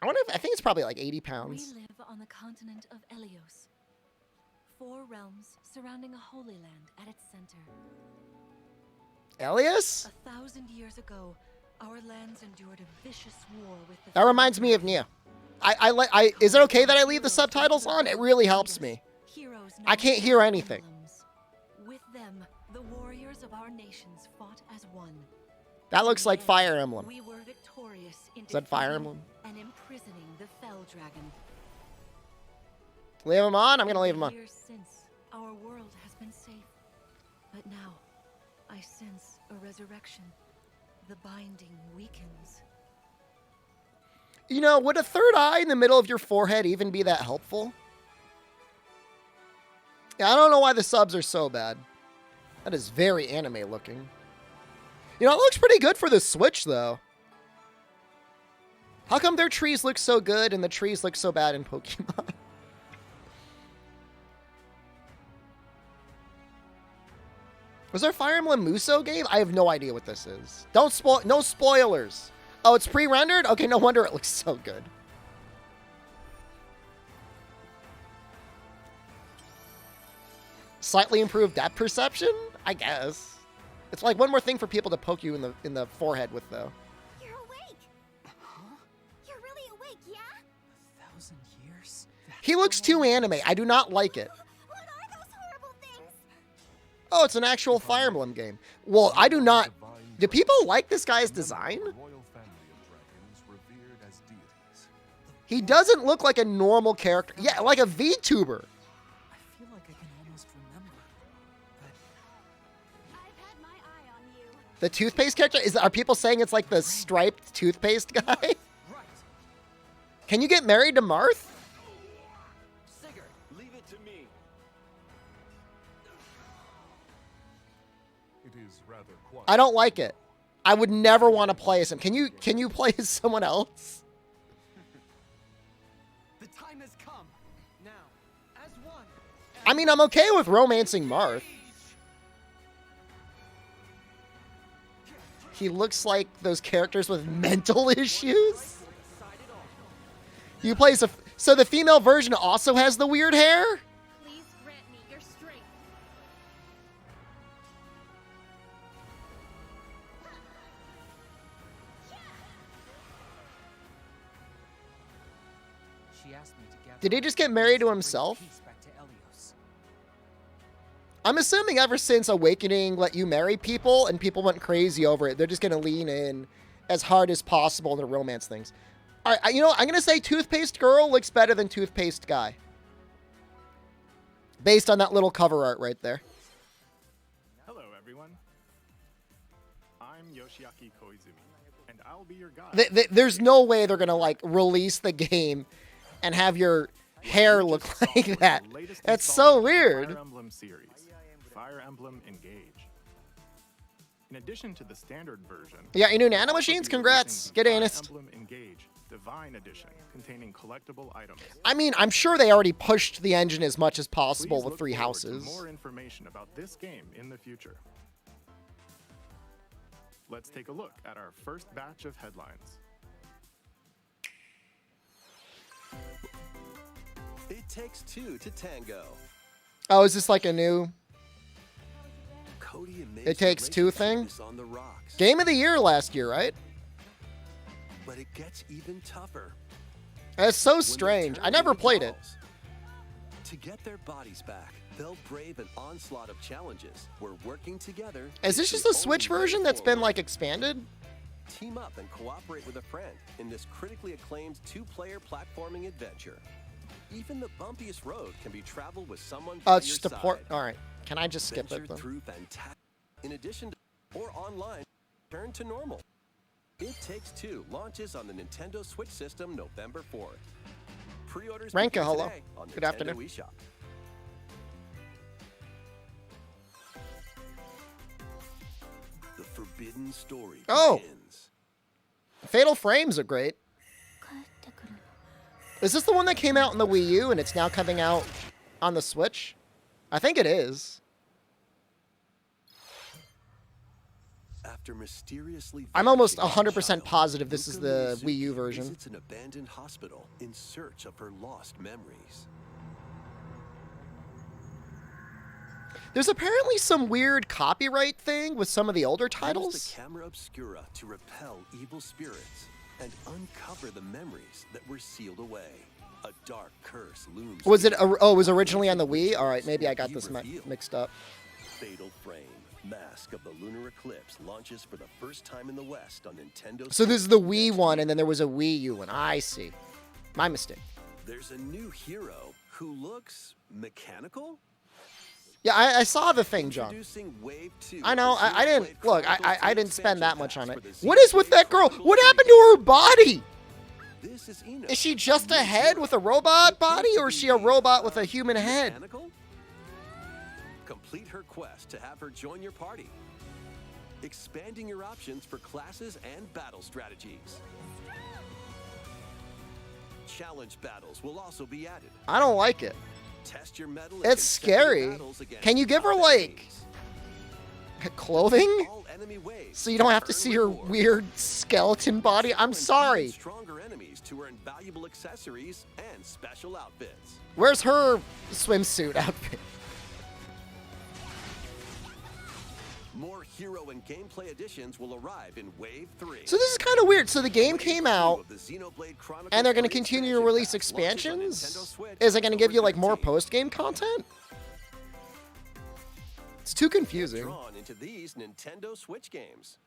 I wonder if, I think it's probably like 80 pounds. We live on the continent of Elios. 4 realms surrounding a holy land at its center. Elias? 1,000 years ago, our lands endured a vicious war with the... That reminds me of Nia. Is it okay that I leave the subtitles on? It really helps me. I can't hear anything. With them, the warriors of our nations fought as one. That looks like Fire Emblem. We were victorious in Is that Fire Emblem? and imprisoning the Fell Dragon. Leave him on? I'm gonna leave him on. Years since, our world has been safe. But now, I sense a resurrection. The binding weakens. You know, would a third eye in the middle of your forehead even be that helpful? Yeah, I don't know why the subs are so bad. That is very anime looking. You know, it looks pretty good for the Switch, though. How come their trees look so good and the trees look so bad in Pokemon? Was there a Fire Emblem Muso game? I have no idea what this is. Don't spoil. No spoilers. Oh, it's pre-rendered? Okay, no wonder it looks so good. Slightly improved depth perception? I guess. It's like one more thing for people to poke you in the forehead with, though. You're awake. Huh? You're really awake, yeah? 1,000 years? He looks too anime. I do not like it. What are those horrible things? Oh, it's an actual Fire Emblem game. Well, I do not... Do people like this guy's design? He doesn't look like a normal character. Yeah, like a VTuber. I feel like I can almost remember. But I've had my eye on you. The toothpaste character? Are people saying it's like the striped toothpaste guy? right. Can you get married to Marth? Sigurd, leave it to me. It is rather quiet. I don't like it. I would never want to play as him. Can you play as someone else? The time has come. Now, as one. I mean, I'm okay with romancing Marth. He looks like those characters with mental issues. You play as a... So the female version also has the weird hair? Please grant me your strength. She asked me to gather Did he just get married to himself? peace back to Elios. I'm assuming ever since Awakening let you marry people and people went crazy over it, they're just going to lean in as hard as possible in the romance things. All right, you know, I'm going to say Toothpaste Girl looks better than Toothpaste Guy. Based on that little cover art right there. Hello, everyone. I'm Yoshiaki Koizumi, and I'll be your guide. There's no way they're going to, like, release the game and have your hair look like that. That's so weird. Fire Emblem series, Fire Emblem Engage. In addition to the standard version, You got your new nano machines? Congrats. Get Fire Anist. Emblem Engage Divine Edition, containing collectible items. I mean, I'm sure they already pushed the engine as much as possible Please with look 3 forward to houses. more information about this game in the future. Let's take a look at our first batch of headlines. It takes 2 to tango. Oh, is this like a new Cody and May's It Takes Two thing? relationship is on the rocks, Game of the Year last year, right? but it gets even tougher. That's so when they strange. turn I never into played it. dolls. To get their bodies back, they'll brave an onslaught of challenges. We're working together. Is this just a Switch version that's been like expanded? Team up and cooperate with a friend in this critically acclaimed 2-player platforming adventure. Even the bumpiest road can be traveled with someone by Oh, it's your just a side. port. All right. Can I just skip it Venture then? through fantastic. In addition to or online, turn to normal. It Takes Two launches on the Nintendo Switch system November 4th. Pre-orders Ranka, begin hello. today on Good Nintendo afternoon. eShop. The forbidden story Oh. begins. Fatal Frames are great. Is this the one that came out on the Wii U and it's now coming out on the Switch? I think it is. After mysteriously I'm almost vanishing as a 100% child, positive this is Luca the Mizuki Wii U version. visits an abandoned hospital in search of her lost memories. There's apparently some weird copyright thing with some of the older Use titles. the camera obscura to repel evil spirits and uncover the memories that were sealed away. A dark curse looms. Was it? near. Oh, it was originally on the Wii. All right, maybe I got Be this revealed. mixed up. Fatal Frame, Mask of the Lunar Eclipse launches for the first time in the West on Nintendo. So this is the Switch Wii next one, year. and then there was a Wii U one. I see. My mistake. There's a new hero who looks mechanical. Yeah, I saw the thing, John. Introducing Wave 2 I know. of the I didn't Xenoblade look. Chronicles I 2 didn't spend that expansion much on packs it. for the What is with Xenoblade that girl? Chronicles What 2 happened to her body? This is Ina. Is she just a head with a robot body, or is she a robot with a human head? Mechanical? Complete her quest to have her join your party, expanding your options for classes and battle strategies. Challenge battles will also be added. I don't like it. Test your mettle. It's scary. Can you give her, like, clothing? So you don't have to see her weird skeleton body? I'm sorry. Stronger enemies to earn valuable accessories and special outfits. Where's her swimsuit outfit? More hero and gameplay additions will arrive in Wave 3. So this is kind of weird. So the game came out, Of the Xenoblade Chronicles and they're going to 3 continue to expansion release pack launches on expansions? Nintendo Switch Is it going to give you, like, more October 13th. post-game content? It's too confusing. Drawn into these Nintendo Switch games.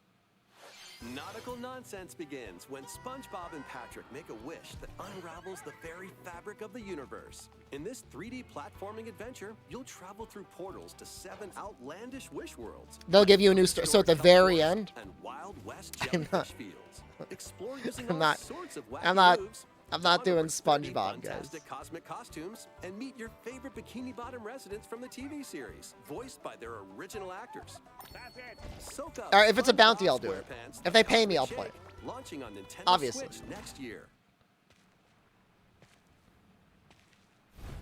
Nautical nonsense begins when SpongeBob and Patrick make a wish that unravels the very fabric of the universe. In this 3D platforming adventure, you'll travel through portals to 7 outlandish wish worlds. They'll give you a new story. So at the very end, And Wild West I'm not- jellyfish fields. Explore using I'm all not- sorts of wacky I'm not- moves, I'm not don doing over 30 SpongeBob, guys. fantastic cosmic costumes, and meet your favorite Bikini Bottom residents from the TV series, voiced by their original actors. Soak up All right, if it's a SpongeBob bounty, I'll do it. SquarePants If they pay me, Cosmic I'll play Shake, launching on Nintendo Obviously. Switch next year.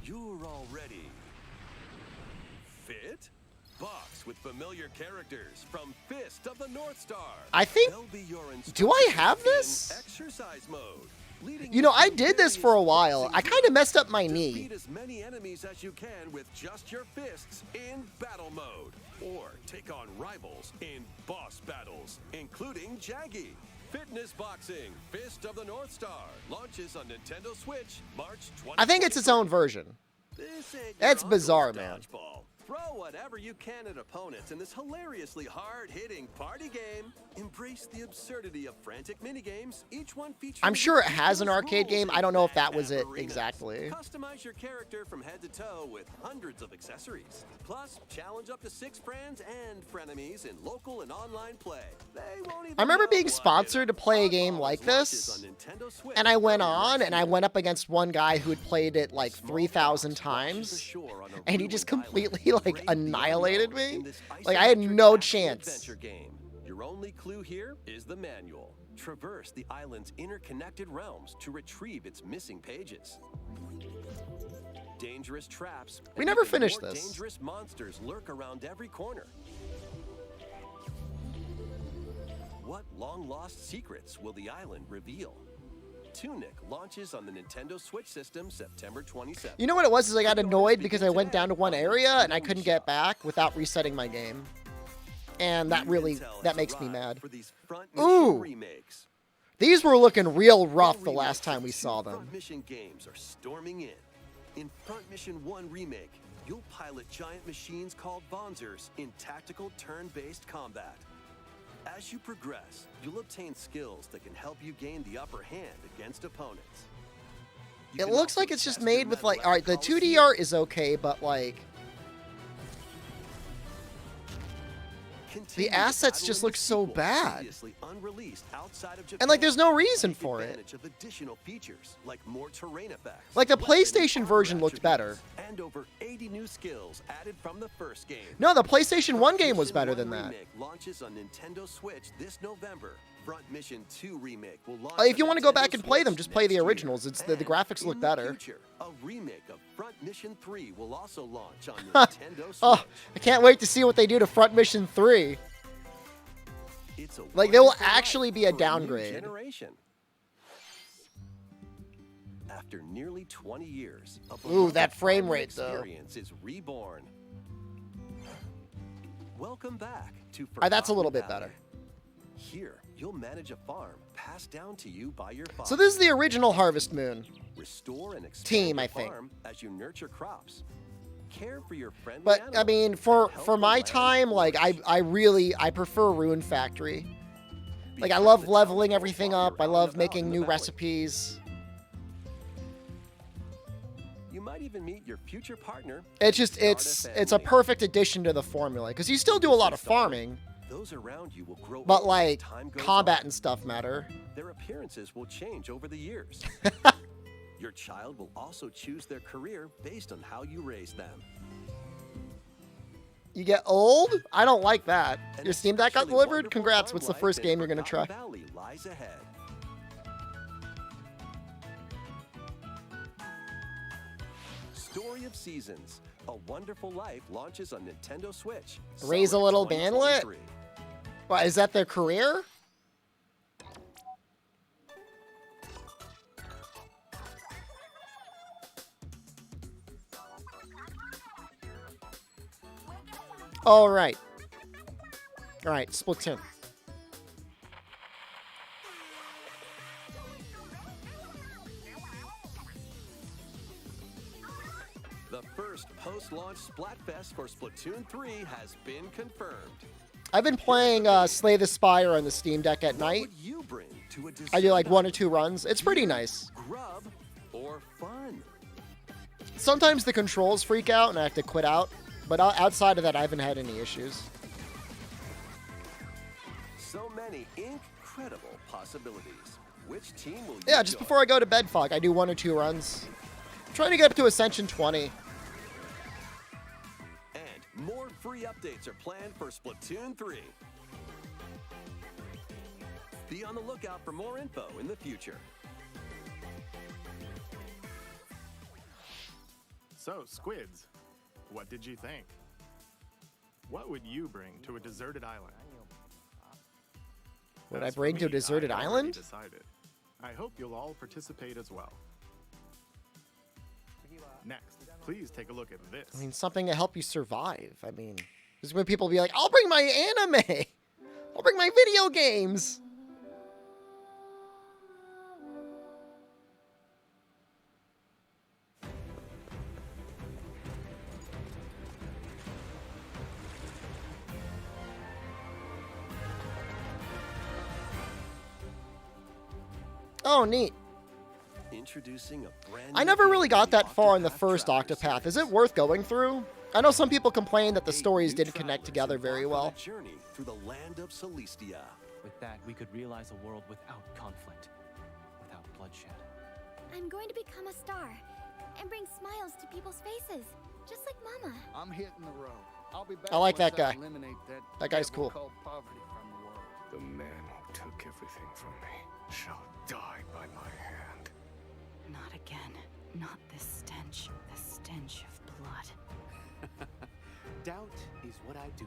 You're all ready. Fit? Box with familiar characters from Fist of the North Star. I think- They'll be your do I instructors have in this? Exercise mode. Leading You know, I through did this for a various while. boxing I kind of messed up my moves. knee. Defeat as many enemies as you can with just your fists in battle mode. Or take on rivals in boss battles, including Jaggy. Fitness Boxing, Fist of the North Star, launches on Nintendo Switch March 20. I think it's its own version. This ain't That's your bizarre, uncle's man. dodgeball. Throw whatever you can at opponents in this hilariously hard-hitting party game. Embrace the absurdity of frantic minigames, each one featuring I'm sure it has an ridiculous arcade rules game. and I don't know if that was madcap it arenas. exactly. Customize your character from head to toe with hundreds of accessories. Plus, challenge up to 6 friends and frenemies in local and online play. They won't even I remember know being what sponsored to play a game Oddballs like launches this, on Nintendo Switch and I went early on next and I year. went up against one guy who had played it like Small 3,000 Fox washes times, ashore on a and he just ruined island. completely like Brave the annihilated unknown me. in this Like I had isometric no action chance. adventure game. Your only clue here is the manual. Traverse the island's interconnected realms to retrieve its missing pages. Dangerous traps. We and never even finished more this. Dangerous monsters lurk around every corner. What long-lost secrets will the island reveal? Tunic launches on the Nintendo Switch system September 27th. You know what it was? Is I got annoyed because I went down to one area and I couldn't get back without resetting my game, and that really makes me mad. For these front Ooh. mission remakes. These were looking real rough the Remakes last time of we 2 saw them. Front Mission games are storming in. In Front Mission 1 Remake, you'll pilot giant machines called Bonzers in tactical turn-based combat. As you progress, you'll obtain skills that can help you gain the upper hand against opponents. You It can looks also like it's just test your made with mettle like, at all right, the Coliseum. 2D art is okay, but like Continue assets battle just in the look so sequel, bad. previously unreleased outside of And, like, Japan. there's no reason Take for it. advantage of additional features like more terrain effects, Like, the weapon and PlayStation armor version looked attributes, better. and over 80 new skills added from the first game. no, the PlayStation 1 game was Mission better 1 than that. Remake launches on Nintendo Switch this November. Front Mission 2 Remake will launch. If you on want to go Nintendo back and play them, Switch just play the next year. originals. It's the And graphics look in the better. future, a remake of Front Mission 3 will also launch on Nintendo Switch. Oh, I can't wait to see what they do to Front Mission 3. It's a Like, there will wonderful life actually be a for new downgrade. generation. After nearly 20 years, a Ooh, that beloved frame farming rate, though. experience is reborn. Welcome back to That's a little Forgotten bit Valley. better. Here, you'll manage a farm passed down to you by your father. So this is the original Harvest Moon. Restore and expand team, your I think. farm as you nurture crops. Care for your friendly But animals I mean, and for help for the my land time, like flourish. I prefer Rune Factory. Like, I Become love the leveling townsfolk everything while up. you're I out love and about making in the new valley. recipes. You might even meet your future partner. It's just Start a it's a family. perfect addition to the formula because you still do a lot of farming, Those around you will grow but old as like time goes combat on. and stuff matter. Their appearances will change over the years. Your child will also choose their career based on how you raise them. You get old? I don't like that. An Your Steam Deck got especially delivered? wonderful Congrats. farm What's the life first in game you're gonna Forgotten try? Valley lies ahead. Story of Seasons: A Wonderful Life launches on Nintendo Switch. Raise a summer little bandlet? 2023. What, is that their career? All right. All right, Splatoon. The first post-launch Splatfest for Splatoon 3 has been confirmed. I've been playing Slay the Spire on the Steam Deck at What night. would you bring to a I do like dessert 1 or 2 runs. It's pretty nice. grub or fun? Sometimes the controls freak out and I have to quit out, but outside of that, I haven't had any issues. So many incredible possibilities. Which team will you Yeah, just join? before I go to bed, Fog, I do 1 or 2 runs. I'm trying to get up to Ascension 20. And more free updates are planned for Splatoon 3. Be on the lookout for more info in the future. So, Squids, what did you think? What would you bring to a deserted island? What would I As for bring to a me, deserted I've already island? Decided. I hope you'll all participate as well. Next, please take a look at this. I mean, something to help you survive. I mean, this is when people be like, I'll bring my anime. I'll bring my video games. Oh, neat. Introducing a brand I new never game really got that far in the Octopath first Traveler Octopath. Is series. it worth going through? I know some people complain that the 8 stories new didn't connect travelers together very embark on well. a journey through the land of Celestia. With that, we could realize a world without conflict, without bloodshed. I'm going to become a star and bring smiles to people's faces, just like Mama. I'm hitting the road. I'll be back I like once that guy. eliminate That guy's devil cool. called poverty from the world. The man who took everything from me shall die by my hand. Not again. Not this stench. The stench of blood. Doubt is what I do.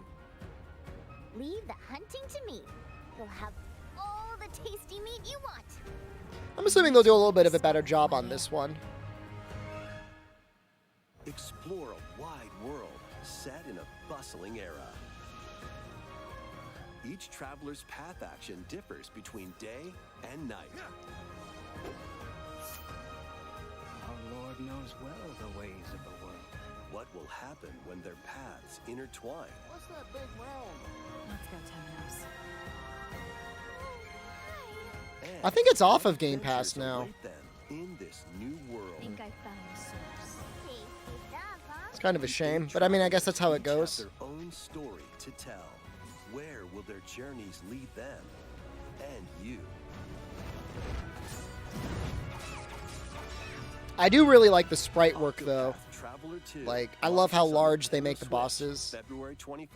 Leave the hunting to me. You'll have all the tasty meat you want. I'm assuming they'll do a little bit of a better job on this one. Explore a wide world set in a bustling era. Each traveler's path action differs between day and night. Our Lord knows well the ways of the world. What will happen when their paths intertwine? What's that big round? Let's go, Temenos. And I think it's off of what Game Pass adventures now. await them in this new world. I think I found the source. Tasty stuff, huh? It's kind of a shame, but I mean, I guess that's how it Each have goes. their own story to tell. Where will their journeys lead them and you? I do really like the sprite work, though. Octopath Traveler 2 Like, I love how launches on large they Nintendo make the Switch, bosses. February 24th,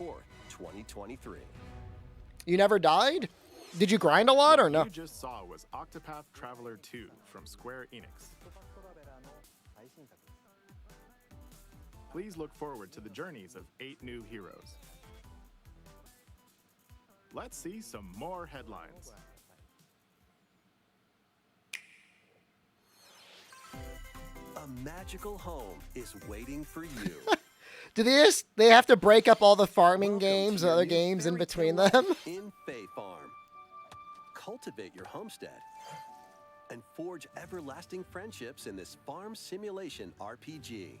2023. You never died? Did you grind a lot or What no? you just saw was Octopath Traveler 2 from Square Enix. Please look forward to the journeys of 8 new heroes. Let's see some more headlines. A magical home is waiting for you. Do they have to break up all the farming Welcome games to and your other new games in fairy between tale them? life in Fae Farm. Cultivate your homestead and forge everlasting friendships in this farm simulation RPG.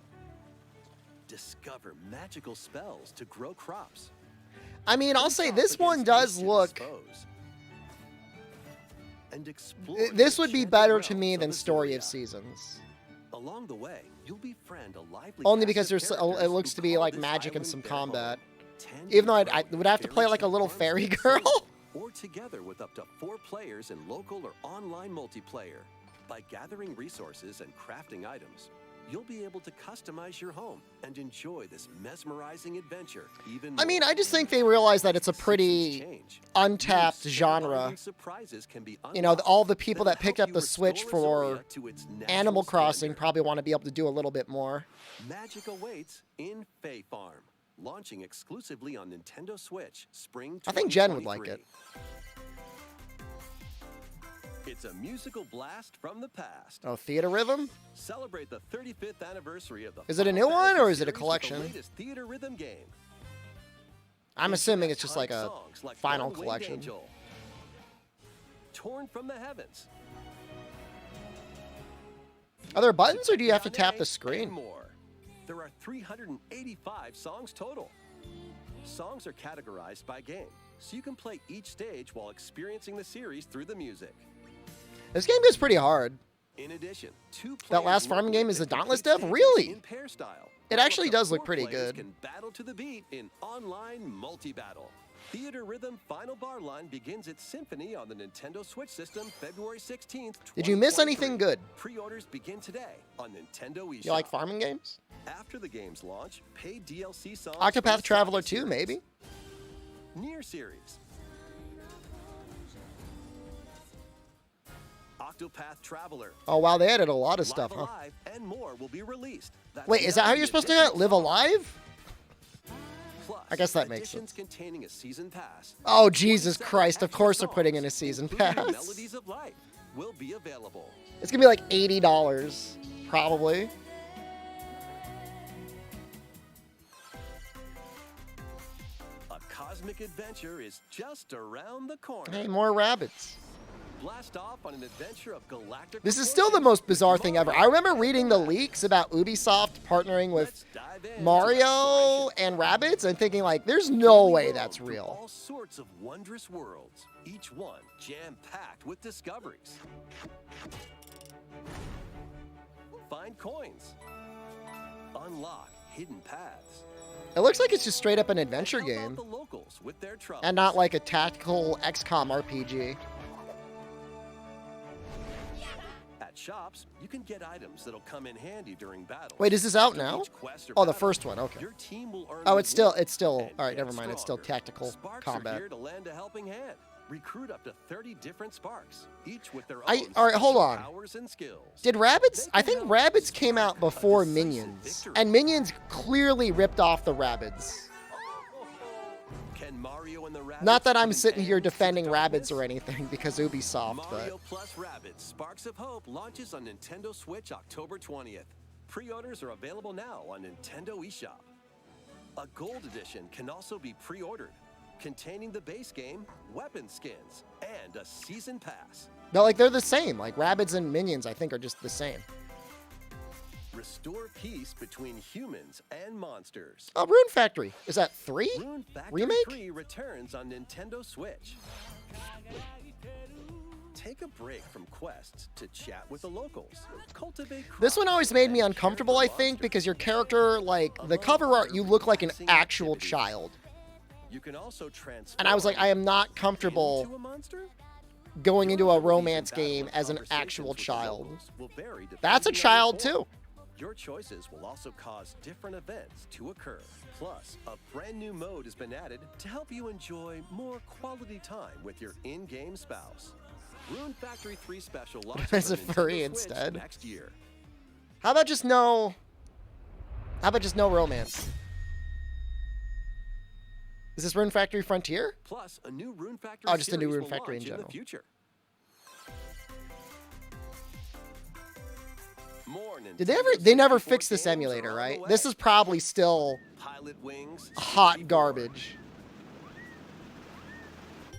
Discover magical spells to grow crops. I mean, I'll Face say off this one against does mischievous look... foes. And explore This the would be enchanted better to realms me of than Story Azuria. of Seasons. Along the way, you'll befriend a lively Only cast because of there's characters it looks who to be call like this magic and island some their home. combat. Tend Even though to I grow would have to play like a fairy little tale fairy farms girl. solo or together with up to 4 players in local or online multiplayer. By gathering resources and crafting items, you'll be able to customize your home and enjoy this mesmerizing adventure even more. I mean, I just think they realize that it's a Seasons pretty change. untapped New genre. spellbinding surprises can be You know, unlocked all the people that'll that picked help up you the Switch restore for Azuria to its natural Animal Crossing splendor. probably want to be able to do a little bit more. Magic awaits in Fae Farm, launching exclusively on Nintendo Switch spring 2023. I think Jen would like it. It's a musical blast from the past. Oh, Theater Rhythm? Celebrate the 35th anniversary of the Is it a Final new one, Fantasy or is it a series with collection? The latest theater rhythm game. I'm assuming it's just like Iconic a songs like final One-Winged collection. Angel, Torn from the Heavens. Are there buttons, or do you have to tap the And screen? more. There are 385 songs total. Songs are categorized by game, so you can play each stage while experiencing the series through the music. This game is pretty hard. In addition, 2 That last players farming work game with is the and complete Dauntless Death? stages Really? in pair style. It While actually up to does look 4 pretty players good. Can battle to the beat in online multi-battle. Theater Rhythm Final Bar Line begins its symphony on the Nintendo Switch system February 16th. Did you miss anything good? Pre-orders begin today on Nintendo eShop. You like farming games? After the game's launch, paid DLC songs Octopath from the Traveler Saga 2, series, maybe? Nier series, Octopath Traveler, Oh, wow, they added a lot of Live stuff, huh? Alive, and more will be released. That's Wait, is that how not you're the supposed to additional live songs. alive? Plus, I guess that makes additions sense. containing a season pass. Oh, Jesus 27 Christ, of extra course they're putting in a songs, season including pass. Melodies of Life will be available. It's gonna be like $80, probably. A cosmic adventure is just around the corner. Hey, more rabbits. Blast off on an adventure of galactic This is still the most bizarre thing ever. I remember reading the leaks about Ubisoft partnering with Let's dive into Mario exploration. and rabbits and thinking like, there's no We way roam that's through real. All sorts of wondrous worlds, each one jam-packed with discoveries. Find coins. Unlock hidden paths. It looks like it's just straight up an adventure Help out game the locals with their troubles. and not like a tactical XCOM RPG. At shops, you can get items that'll come in handy during battles. Wait, is this out After now? each quest or Oh, the battle, first one, okay. Your team will earn Oh, it's still, rewards and all right, get never mind. It's still stronger. tactical Sparks combat. are here to lend a helping hand. Recruit up to 30 different sparks, each with their I- own all right, hold special on. powers and skills. Did Rabbids? They I can think help Rabbids came out spark a before decisive Minions. victory. And Minions clearly ripped off the Rabbids. Can Mario and the Rabbids Not that I'm put an sitting here end to the defending darkness? Rabbids or anything because Ubisoft, but Mario plus Rabbids Sparks of Hope launches on Nintendo Switch October 20th. Pre-orders are available now on Nintendo eShop. A gold edition can also be pre-ordered, containing the base game, weapon skins, and a season pass. they're the same. Like Rabbids and Minions, I think, are just the same. Restore peace between humans and monsters. Oh, Rune Factory. Is that 3? Rune Factory Remake? 3 returns on Nintendo Switch. Take a break from quests to chat with the locals. Cultivate This one always made me uncomfortable, I think, because your character, like, the cover art, you look like an actual child. You can also transform And I was like, I am not comfortable into a monster. going into Your a abilities in romance battle game and as an conversations actual with the child. locals will vary That's a depending on your child, form. too. Your choices will also cause different events to occur. Plus, a brand new mode has been added to help you enjoy more quality time with your in-game spouse. Rune Factory 3 Special launches As a on Nintendo furry Switch instead. next year. How about just no romance? Is this Rune Factory Frontier? Plus, a new Rune Factory Oh, just a new series Rune will Factory in launch general. the future. More Did they Nintendo ever? They never 64 fixed this games are emulator, on right? the This way. is probably still Pilot Wings hot 64, garbage.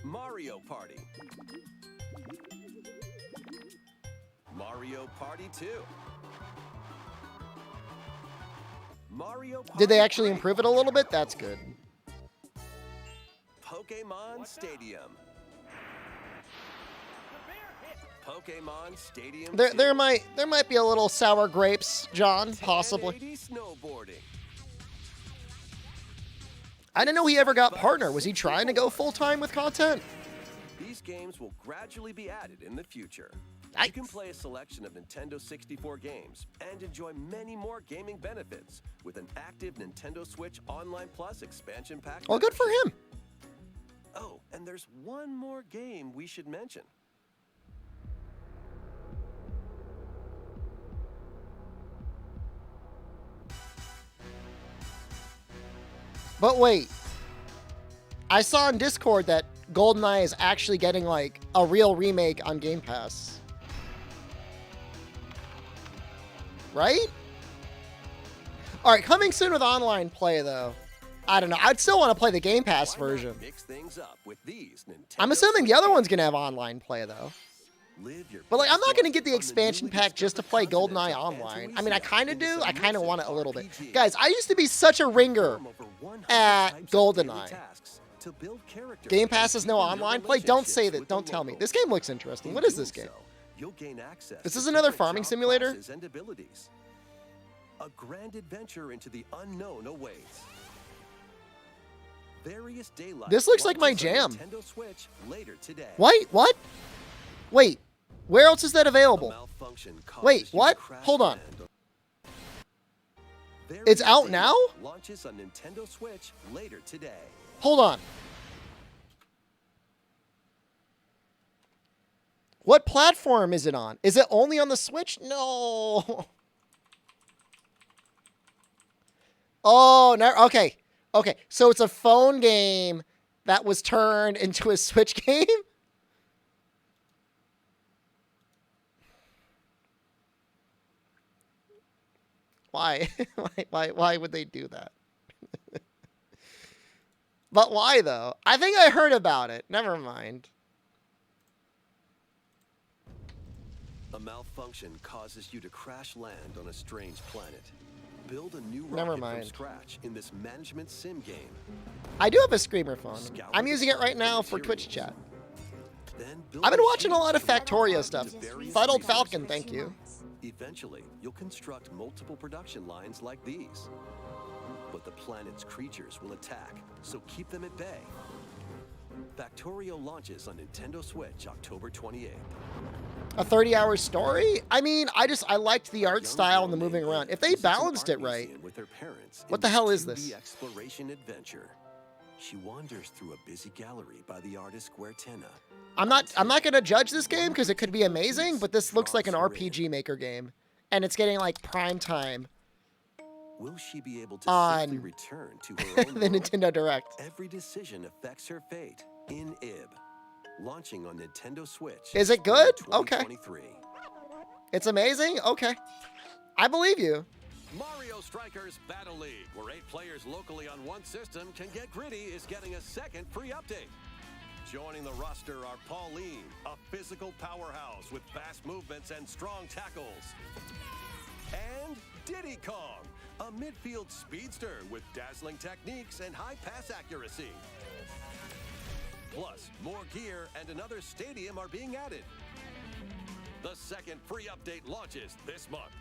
Mario Party. Mario Party 2. Mario Party Did they actually 3. improve it a little bit? That's good. Pokemon Stadium. Pokemon Stadium. There 2. might be a little sour grapes, John, possibly. 1080 snowboarding. I didn't know he ever got partner. Was he trying to go full time with content? These games will gradually be added in the future. Nice. You can play a selection of Nintendo 64 games and enjoy many more gaming benefits with an active Nintendo Switch Online Plus expansion pack. Well, good for him. Oh, and there's one more game we should mention. But wait, I saw on Discord that GoldenEye is actually getting like a real remake on Game Pass. Right? Alright, coming soon with online play though. I don't know. I'd still want to play the Game Pass Why not version. mix things up with these Nintendo I'm assuming the Switch other one's games? gonna have online play though. Live your But like, I'm best not gonna life get the on expansion newly pack just to play discovered GoldenEye continent of online. Antoine I mean, I Sea kind of in this do. I kind of immersive want it a little bit. RPG. Guys, I used to be such a ringer Perform over 100 at types of daily GoldenEye. tasks to build character Game and Pass has no deepen your online play? Don't say relationships that. with the Don't tell me. locals. This game looks interesting. In What is this doing game? so, you'll gain access Is this to another different farming job simulator? classes and abilities. A grand adventure into the unknown awaits. Various daylight This looks like my launches on jam. Nintendo Switch later today. What? Wait. Where else is that A available? malfunction causes Wait, you to what? crash Hold on. land It's Various out Daylight now? Launches on Nintendo Switch later today. Hold on. What platform is it on? Is it only on the Switch? No. Oh, no. Okay. Okay. So it's a phone game that was turned into a Switch game? Why? Why would they do that? But why, though? I think I heard about it. Never mind. A malfunction causes you to crash land on a strange planet. Build a new Never rocket mind. from scratch in this management sim game. I do have a Screamer phone. Scour I'm the using it site right now for for Twitch chat. materials. Then build I've been a watching a shield lot of to protect Factorio stuff. the various Fuddled resources. Falcon, thank you. Eventually, you'll construct multiple production lines like these. But the planet's creatures will attack, so keep them at bay. Factorio launches on Nintendo Switch October 28th. A 30-hour story? I mean, I liked the art Young style and the girl moving named around. Eve If they visits an balanced art it right. museum with her parents What in the hell is 2D this? exploration adventure. She wanders through a busy gallery by the artist Guertena. I'm not gonna judge this game because it could be amazing, but this looks like an RPG Maker game, and it's getting like prime time Will she be able to On safely return to her own the world? Nintendo Direct. Every decision affects her fate in Ib. Launching on Nintendo Switch. Is it spring good? Okay. 2023. It's amazing. Okay, I believe you. Mario Strikers Battle League, where 8 players locally on one system can get gritty, is getting a second free update. Joining the roster are Pauline, a physical powerhouse with fast movements and strong tackles. And Diddy Kong, a midfield speedster with dazzling techniques and high pass accuracy. Plus, more gear and another stadium are being added. The second free update launches this month.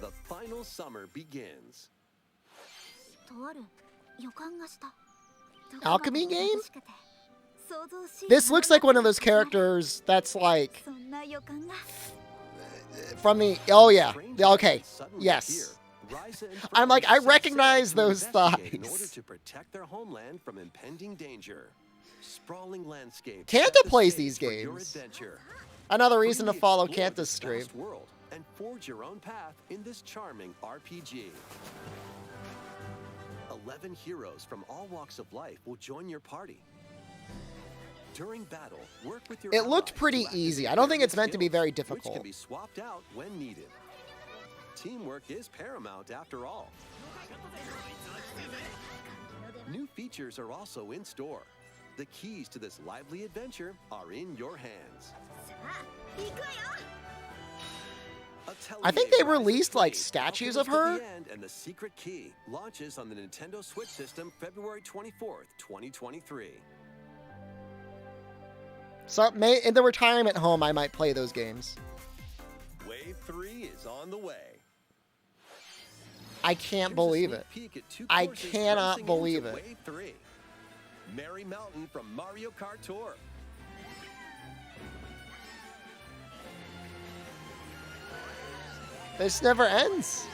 The final summer begins. Alchemy game? This looks like one of those characters that's like from the. Oh yeah. Strangers Okay. suddenly Yes. appear. Ryza and I'm like, Fern I set recognize sail to those investigate in thighs. order to protect their homeland from impending danger. Sprawling landscapes. Kanta set the plays stage these for your games. adventure. Another reason to Freely follow explore Kanta's this stream. vast world and forge your own path in this charming RPG. 11 heroes from all walks of life will join your party. During battle, work with your It looked allies pretty to activate easy. I don't think it's various meant to be very skills, which difficult. can be swapped out when needed. Teamwork is paramount after all. New features are also in store. The keys to this lively adventure are in your hands. I think they released, like, statues of her. And the secret key launches on the Nintendo Switch system February 24th, 2023. So in the retirement home, I might play those games. Wave 3 is on the way. I can't Here's a believe sneak it. peek at two I courses cannot racing believe into it. Wave 3. Merry Mountain from Mario Kart Tour. This never ends.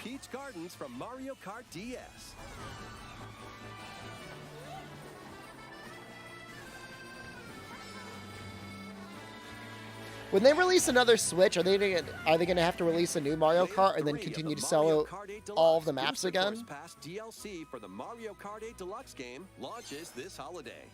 Peach Gardens from Mario Kart DS. When they release another Switch, are they gonna have to release a new Mario Wave Kart and then 3 of continue the to Mario sell Kart 8 all of the Deluxe maps Booster Course again? Pass DLC for the Mario Kart 8 Deluxe game launches this holiday.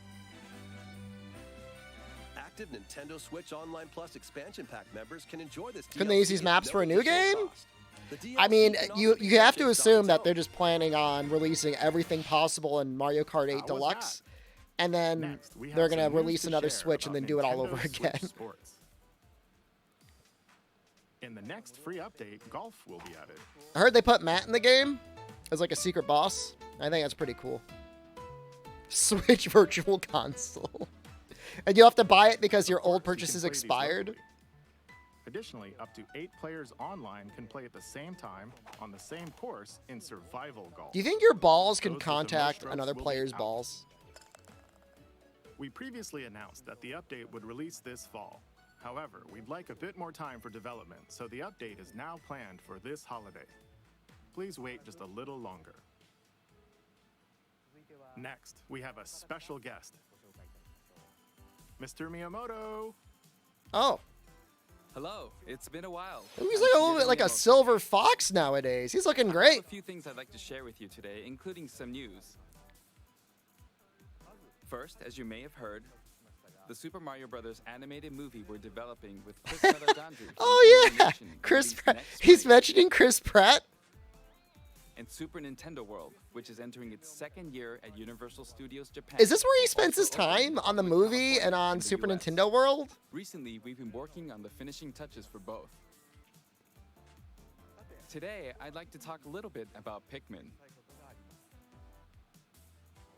Active Nintendo Switch Online Plus expansion pack members can enjoy this. Couldn't they use these DLC maps at for a no new additional game? cost. The I DLC mean, can you also be have to purchased on assume its that own. they're just planning on releasing everything possible in Mario Kart 8 How was Deluxe, and then Next, we have they're some gonna news release to another share Switch and about then do it all Nintendo over Switch again. Sports. In the next free update, golf will be added. I heard they put Matt in the game as like a secret boss. I think that's pretty cool. Switch Virtual Console. And you have to buy it because your old Of course, you purchase can is play these expired. locally. Additionally, up to 8 players online can play at the same time on the same course in survival golf. Do you think your balls can Those with the most contact strokes another will be player's out. balls? We previously announced that the update would release this fall. However, we'd like a bit more time for development, so the update is now planned for this holiday. Please wait just a little longer. Next, we have a special guest. Mr. Miyamoto! Oh, Hello, it's been a while. he's like a little bit like a silver fox nowadays. He's looking I have great. a few things I'd like to share with you today, including some news. First, as you may have heard, the Super Mario Bros. Animated movie we're developing with Chris Meledandri from Oh yeah, Illumination will Chris release Pratt. next He's spring. mentioning Chris Pratt. And Super Nintendo World, which is entering its second year at Universal Studios Japan. Is this where he will spends his also open time on the in movie California and on in the Super US. Nintendo World? Recently, we've been working on the finishing touches for both. Today, I'd like to talk a little bit about Pikmin.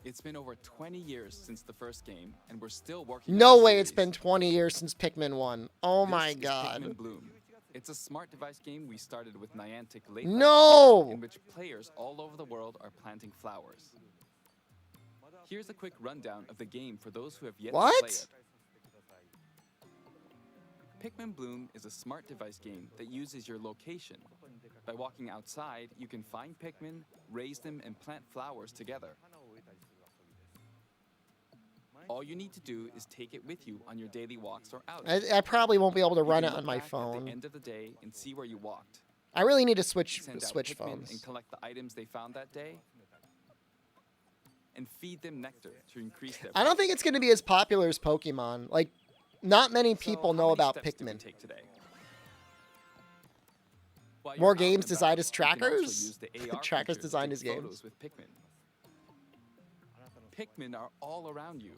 It's been over 20 years since the first game, and we're still working on No the way, it's series. been 20 years since Pikmin 1. Oh This my is god. Pikmin Bloom. It's a smart device game we started with Niantic late No! last year, in which players all over the world are planting flowers. Here's a quick rundown of the game for those who have yet to play What? it. Pikmin Bloom is a smart device game that uses your location. By walking outside, you can find Pikmin, raise them, and plant flowers together. All you need to do is take it with you on your daily walks or outings. I probably won't be able to You run can it look on my back At phone. the end of the day and see where you walked. I really need to switch Send out switch Pikmin phones. and collect the items they found that day. And feed them nectar to increase their. I don't think it's going to be as popular as Pokemon. Like, not many So, people how know many about steps did we Pikmin. take today? While More you're out games and designed about, as you can also trackers? use the AR Trackers feature to designed take as games? photos with Pikmin. Pikmin are all around you.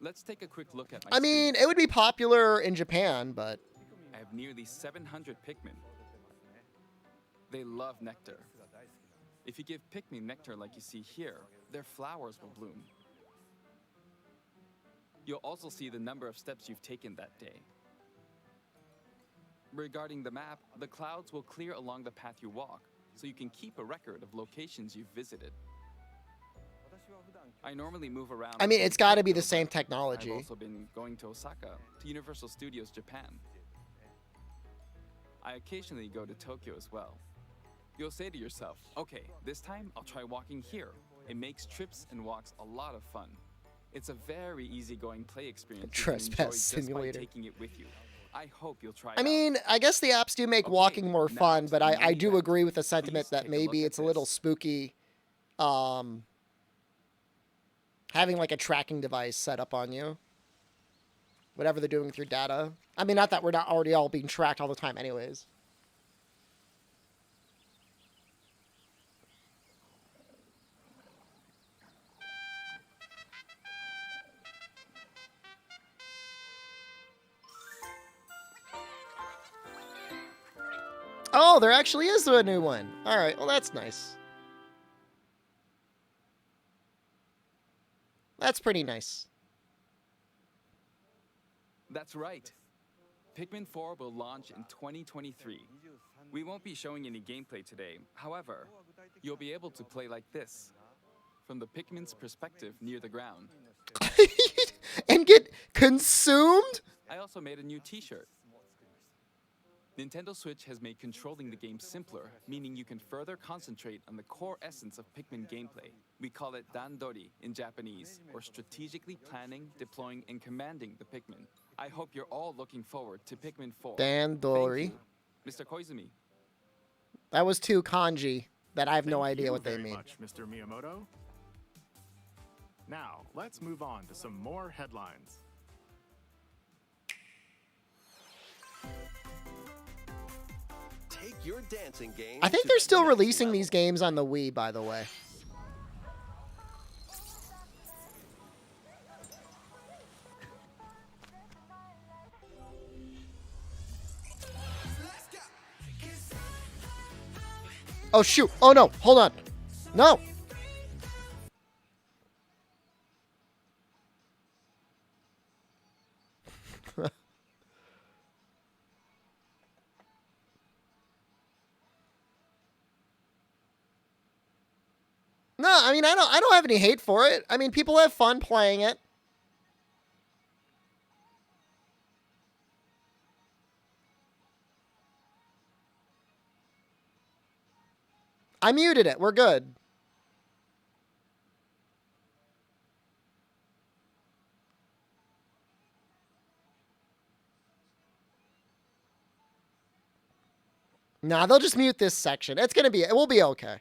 Let's take a quick look at my I mean, screen. it would be popular in Japan, but I have nearly 700 Pikmin. They love nectar. If you give Pikmin nectar like you see here, their flowers will bloom. You'll also see the number of steps you've taken that day. Regarding the map, the clouds will clear along the path you walk, so you can keep a record of locations you've visited. I normally move around. I mean, within it's got to be the Tokyo, same but technology. I've also been going to Osaka, to Universal Studios Japan. I occasionally go to Tokyo as well. You'll say to yourself, okay, this time I'll try walking here. It makes trips and walks a lot of fun. It's a very easygoing play experience you can enjoy Trespass just by simulator. taking it with you. I hope you'll try it I out. mean, I guess the apps do make Okay, walking more now fun, to but the I main do event. agree with the sentiment Please that take a maybe look it's at a little this. spooky, having like a tracking device set up on you. Whatever they're doing with your data. I mean, not that we're not already all being tracked all the time anyways. Oh, there actually is a new one. All right, well, that's nice. That's pretty nice. That's right. Pikmin 4 will launch in 2023. We won't be showing any gameplay today. However, you'll be able to play like this, from the Pikmin's perspective near the ground. And get consumed? I also made a new t-shirt. Nintendo Switch has made controlling the game simpler, meaning you can further concentrate on the core essence of Pikmin gameplay. We call it Dandori in Japanese, or strategically planning, deploying, and commanding the Pikmin. I hope you're all looking forward to Pikmin 4. Dandori. Thank you, Mr. Koizumi. That was too kanji that I have no Thank idea you what they very mean. much, Mr. Miyamoto. Now, let's move on to some more headlines. Take your dancing game. I think to they're the still next releasing level. these games on the Wii, by the way. Oh, shoot. Oh, no. Hold on. No. No, I mean, I don't have any hate for it. I mean, people have fun playing it. I muted it. We're good. Nah, they'll just mute this section. It will be okay.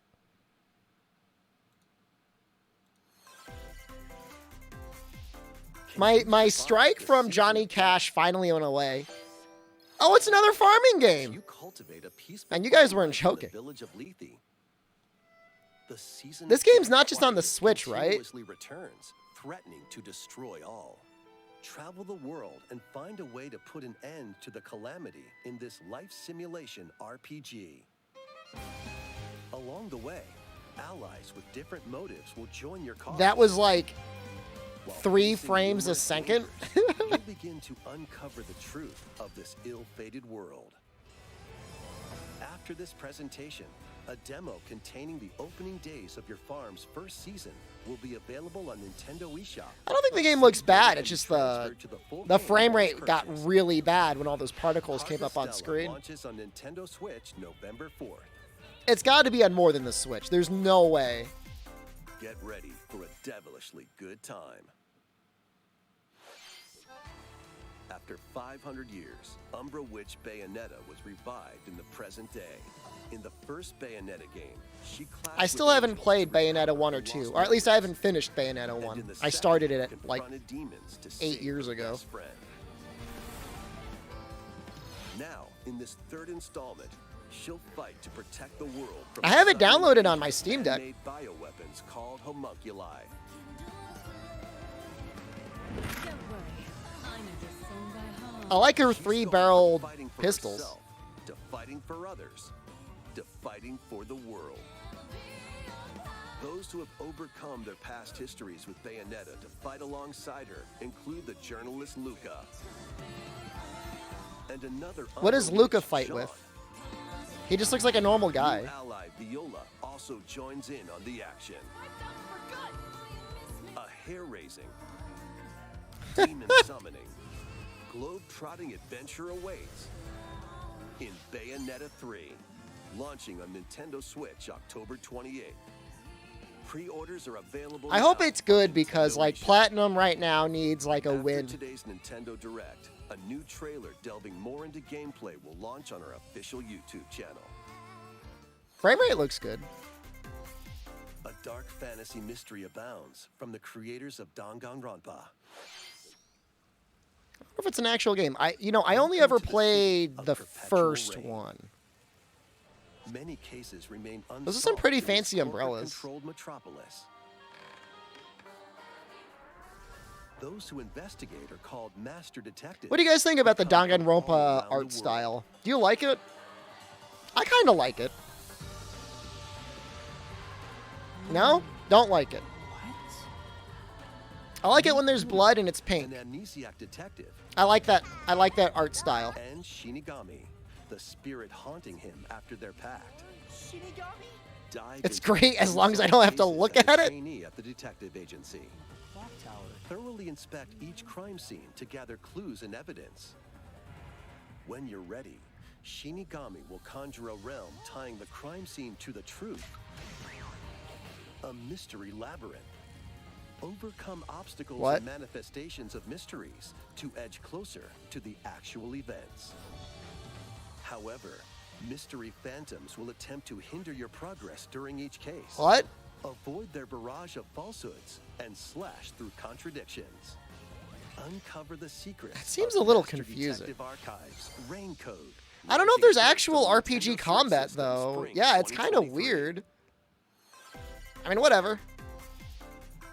My strike from Johnny Cash finally went away. Oh, it's another farming game. You cultivate a peaceful And you guys farmland weren't in the joking. village of Lethe. The season This of game's death not just on the quietly Switch, right? continuously returns, threatening to destroy all. Travel the world and find a way to put an end to the calamity in this life simulation RPG. Along the way, allies with different motives will join your cause. That was like While 3 facing frames a numerous second. dangers, you'll begin to uncover the truth of this ill-fated world. After this presentation, a demo containing the opening days of your farm's first season will be available on Nintendo eShop. I don't think the game looks bad. It's just Transferred to full the game frame once rate got purchased. really bad when all those particles came up on Harvestella screen. launches on Nintendo Switch November 4th. It's got to be on more than the Switch. There's no way. Get ready for a devilishly good time. After 500 years, Umbra Witch Bayonetta was revived in the present day. In the first Bayonetta game, she clashed I still with haven't angels played to recover Bayonetta 1 or her 2, lost or at least I memories. haven't finished Bayonetta And 1. in the I second, started it at like confronted demons to 8 save years her ago. best friend. Now, in this third installment, she'll fight to protect the world from I have it the sudden downloaded on my dangerous Steam Deck. man-made bioweapons called homunculi. I like her She's 3-barreled gone from fighting for pistols. herself to fighting for others, to fighting for the world. Those who have overcome their past histories with Bayonetta to fight alongside her include the journalist Luca. And another What does Umbra Luca witch, fight Sean. with? He just looks like a normal guy. New ally Viola also joins in on the action. A hair-raising, demon summoning, globe-trotting adventure awaits in Bayonetta 3, launching on Nintendo Switch October 28th. Pre-orders are available. I hope now it's good on because Nintendo like eShop. Platinum right now needs like a After win. today's Nintendo Direct, A new trailer delving more into gameplay will launch on our official YouTube channel. Frame rate looks good. A dark fantasy mystery abounds from the creators of Danganronpa. I wonder if it's an actual game. I only ever played the first one. Many cases remain unsolved. Those are some pretty in this fancy umbrellas. corporate-controlled metropolis. Those who investigate are called master detectives. What do you guys think about the who come from all Danganronpa around the art world. style? Do you like it? I kind of like it. No? Don't like it. I like it when there's blood and it's pink. An amnesiac detective I like that art style. and Shinigami, the spirit haunting him after their pact. Dive It's into great as long as I don't have to cases look as a at it. trainee at the detective agency. Thoroughly inspect each crime scene to gather clues and evidence. When you're ready, Shinigami will conjure a realm tying the crime scene to the truth. A mystery labyrinth. Overcome obstacles What? and manifestations of mysteries to edge closer to the actual events. However, mystery phantoms will attempt to hinder your progress during each case. What? Avoid their barrage of falsehoods and slash through contradictions. Uncover the secrets. That seems of a little Master confusing. Detective Archives, Rain Code. I don't know if there's launching actual from the RPG Nintendo Switch combat, system though. spring Yeah, it's kind of 2023. weird. I mean, whatever.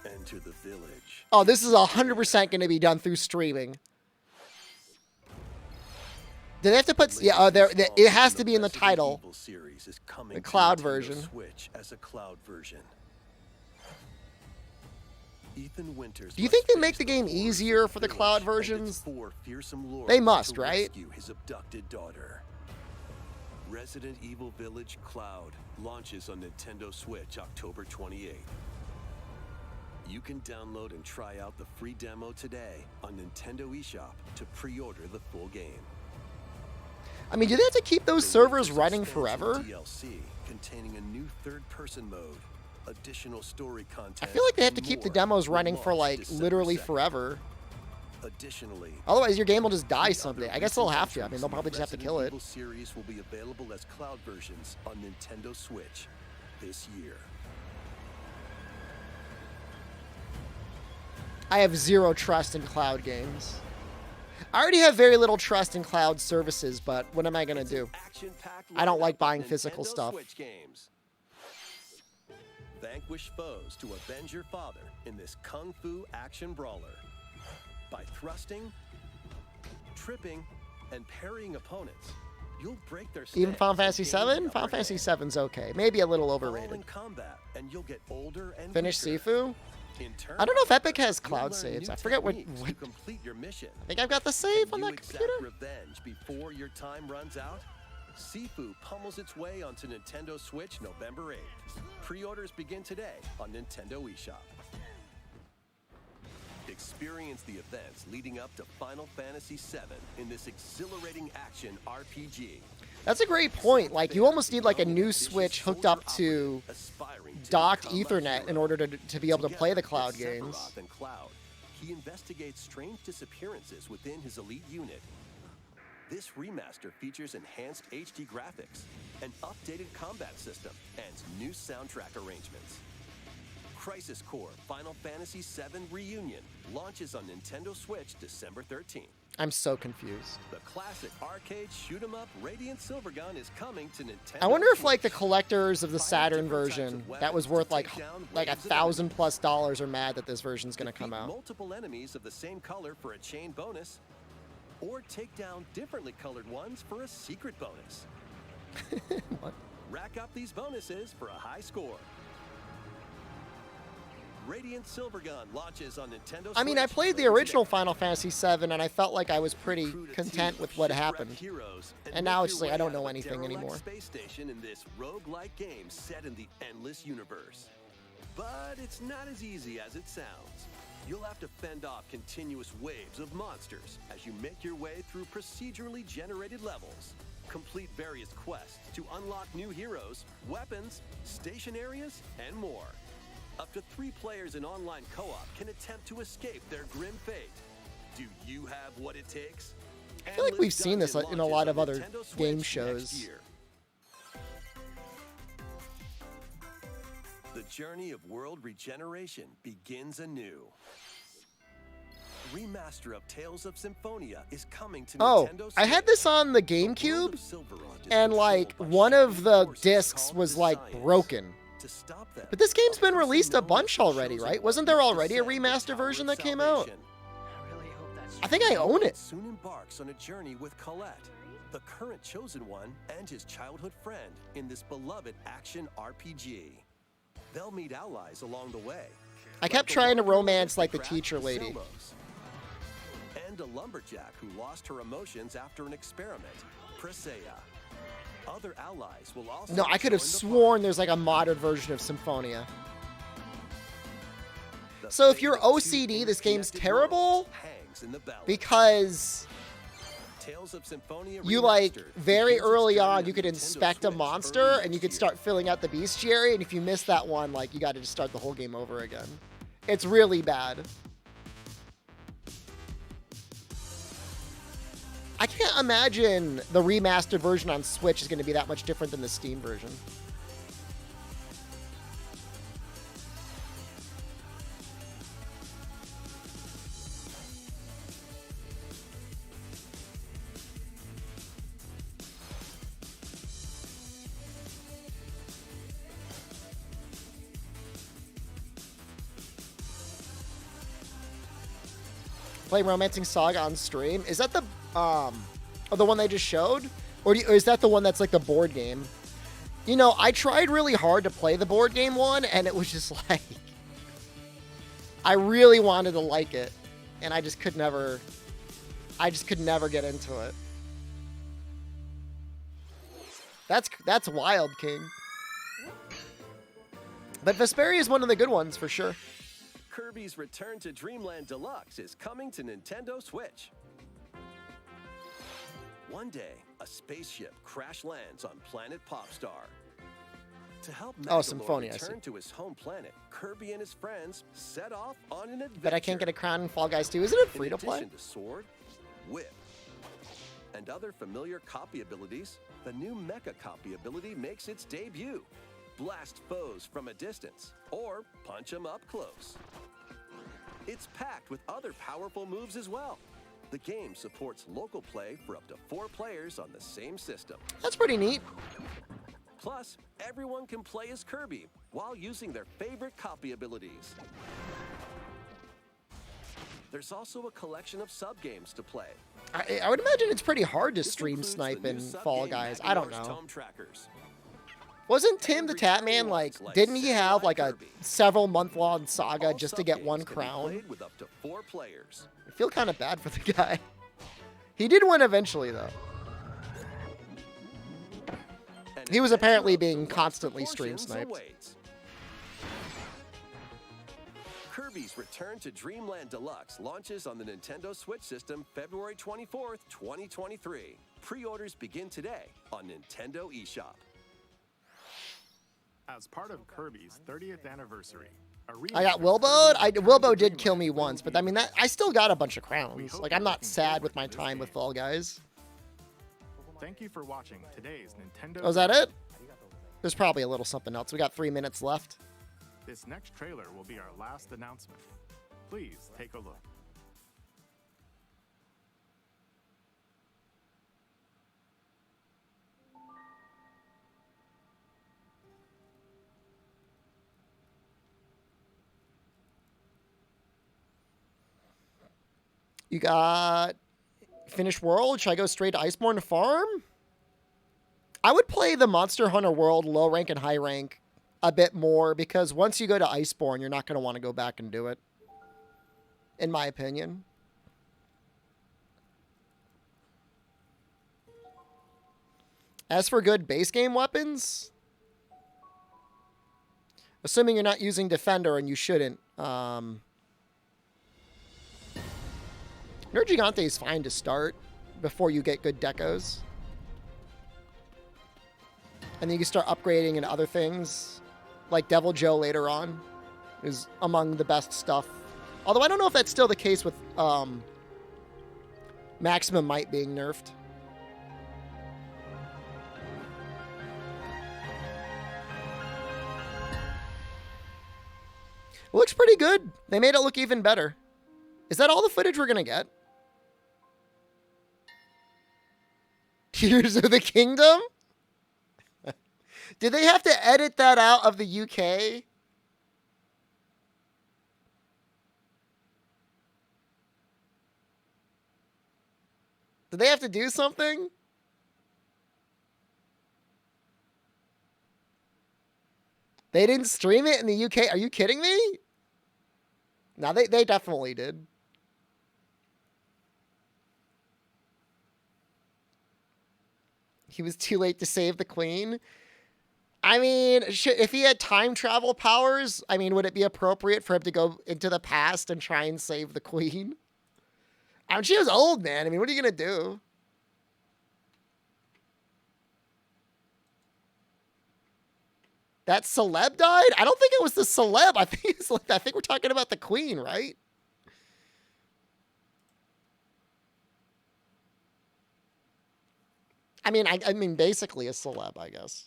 Enter the village. Oh, this is 100% going to be done through streaming. Do they have to put... Yeah, it has to be in the Resident title. Evil series is coming The to cloud Nintendo version. Switch as a cloud version. Ethan Winters Do you must think they face make the game horrors of easier for the village cloud and its versions? 4 fearsome lords They must, to right? rescue his abducted daughter. Resident Evil Village Cloud launches on Nintendo Switch October 28th. You can download and try out the free demo today on Nintendo eShop to pre-order the full game. I mean, do they have to keep those The servers Winters running expansion forever? DLC containing a new third-person mode, additional story content. I feel like they have to and keep the more demos will running for, launch like, December literally 2nd. forever. Additionally, Otherwise, your game will just die the someday. other I guess they'll recent have to. I mean, entries they'll in the probably just have to Resident kill it. Evil series will be available as cloud versions on Nintendo Switch this year. I have zero trust in cloud games. I already have very little trust in cloud services, but what am I going to It's an do? action-packed I don't lineup like of buying physical Nintendo stuff. Switch games. Vanquish foes to avenge your father in this kung fu action brawler. By thrusting, tripping, and parrying opponents, you'll break their Even stance Final and Fantasy gain the VII? upper Final Fantasy hand. VII's okay. Maybe a little Fall overrated. in combat, and you'll get older and Finish weaker. Sifu? In turn, I don't know if Epic has you'll cloud learn saves. new I forget what... techniques to complete your mission. I think I've got the save on You that exact computer. revenge before your time runs out? Sifu pummels its way onto Nintendo Switch November 8th. Pre-orders begin today on Nintendo eShop. Experience the events leading up to Final Fantasy VII in this exhilarating action RPG. That's a great point. Like, you almost need, like, a new Switch hooked up to docked Ethernet in order to be able to play the cloud games. Sephiroth and Cloud, he investigates strange disappearances within his elite unit. This remaster features enhanced HD graphics, an updated combat system, and new soundtrack arrangements. Crisis Core Final Fantasy VII Reunion launches on Nintendo Switch December 13th. I'm so confused. The classic arcade shoot-'em-up Radiant Silvergun is coming to Nintendo. I wonder if, like, the Switch. collectors of the 5 Saturn different types version of that was weapons worth, to like, take down like waves of enemies. $1,000+ are mad that this version's going to come Defeat out. multiple enemies of the same color for a chain bonus, or take down differently colored ones for a secret bonus. What? Rack up these bonuses for a high score. Radiant Silvergun launches on Nintendo Switch. I mean, I played the later original today. Final Fantasy VII, and I felt like I was pretty Recruit a content team with of what shipwrecked happened. heroes And now make it's just your like, I way don't know out of a anything derelict anymore. Space station in this roguelike game set in the endless universe. But it's not as easy as it sounds. You'll have to fend off continuous waves of monsters as you make your way through procedurally generated levels. Complete various quests to unlock new heroes, weapons, station areas, and more. Up to 3 players in online co-op can attempt to escape their grim fate. Do you have what it takes? I feel like we've seen this in a lot of other game shows. The journey of world regeneration begins anew. Remaster of Tales of Symphonia is coming to Nintendo Switch. I had this on the GameCube, and like one of the discs was like broken. But this game's been released a bunch already, right? Wasn't there already a remaster version that came out? I think I own it. Soon embarks on a journey with Colette, the current chosen one and his childhood friend in this beloved action RPG. They'll meet allies along the way. I kept trying to romance like the teacher lady. And a lumberjack who lost her emotions after an experiment, Presea. Other allies will also No, I could have sworn there's like a modern version of Symphonia. So if you're OCD, this game's terrible because you like very early on you could inspect a monster and you could start filling out the bestiary, and if you miss that one, like you got to just start the whole game over again. It's really bad. I can't imagine the remastered version on Switch is going to be that much different than the Steam version. Play Romancing Saga on stream. Is that the one they just showed? Or is that the one that's like the board game? You know, I tried really hard to play the board game one, and it was just like... I really wanted to like it, and I just could never get into it. That's wild, King. But Vesperia is one of the good ones, for sure. Kirby's Return to Dreamland Deluxe is coming to Nintendo Switch. One day, a spaceship crash lands on planet Popstar. To help Magolor return to his home planet, Kirby and his friends set off on an adventure. But I can't get a crown in Fall Guys 2. Isn't it free to play? In addition to sword, whip, and other familiar copy abilities, the new Mecha copy ability makes its debut. Blast foes from a distance, or punch them up close. It's packed with other powerful moves as well. The game supports local play for up to 4 players on the same system. That's pretty neat. Plus, everyone can play as Kirby while using their favorite copy abilities. There's also a collection of sub-games to play. I would imagine it's pretty hard to stream snipe in Fall Guys. I don't know. Wasn't Tim the Tap Man like? Didn't he have like a several month-long saga just to get one crown? With up to 4 players. I feel kind of bad for the guy. He did win eventually, though. He was apparently being constantly stream sniped. Kirby's Return to Dreamland Deluxe launches on the Nintendo Switch system February 24th, 2023. Pre-orders begin today on Nintendo eShop. As part of Kirby's 30th anniversary, I got Wilbo. Wilbo did kill me once, but I mean I still got a bunch of crowns. Like I'm not sad with my time with Fall Guys. Thank you for watching today's Nintendo. Oh, is that it? There's probably a little something else. We got 3 minutes left. This next trailer will be our last announcement. Please take a look. You got Finished World. Should I go straight to Iceborne Farm? I would play the Monster Hunter World low rank and high rank a bit more, because once you go to Iceborne, you're not going to want to go back and do it, in my opinion. As for good base game weapons, assuming you're not using Defender, and you shouldn't, Nerd Gigante is fine to start before you get good decos. And then you can start upgrading into other things. Like Devil Joe later on is among the best stuff. Although I don't know if that's still the case with Maximum might being nerfed. It looks pretty good. They made it look even better. Is that all the footage we're gonna get? Tears of the Kingdom? Did they have to edit that out of the UK? Did they have to do something? They didn't stream it in the UK? Are you kidding me? No, they definitely did. He was too late to save the queen. I mean, if he had time travel powers, I mean, would it be appropriate for him to go into the past and try and save the queen? I mean, she was old, man. I mean, what are you going to do? That celeb died? I don't think it was the celeb. I think we're talking about the queen, right? I mean, basically a celeb, I guess.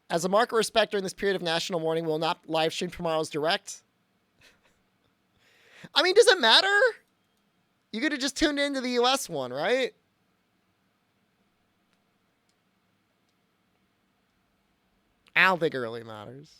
As a mark of respect during this period of national mourning, we'll not live stream tomorrow's direct. I mean, does it matter? You could have just tuned into the US one, right? I don't think it really matters.